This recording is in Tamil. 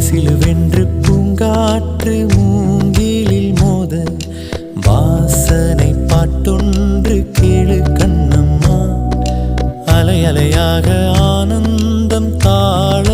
சிலுவென்று பூங்காற்று மூங்கிலில் மோத வாசனை பாட்டொன்று கேளு கண்ணம்மா. அலை அலையாக ஆனந்தம் தாழ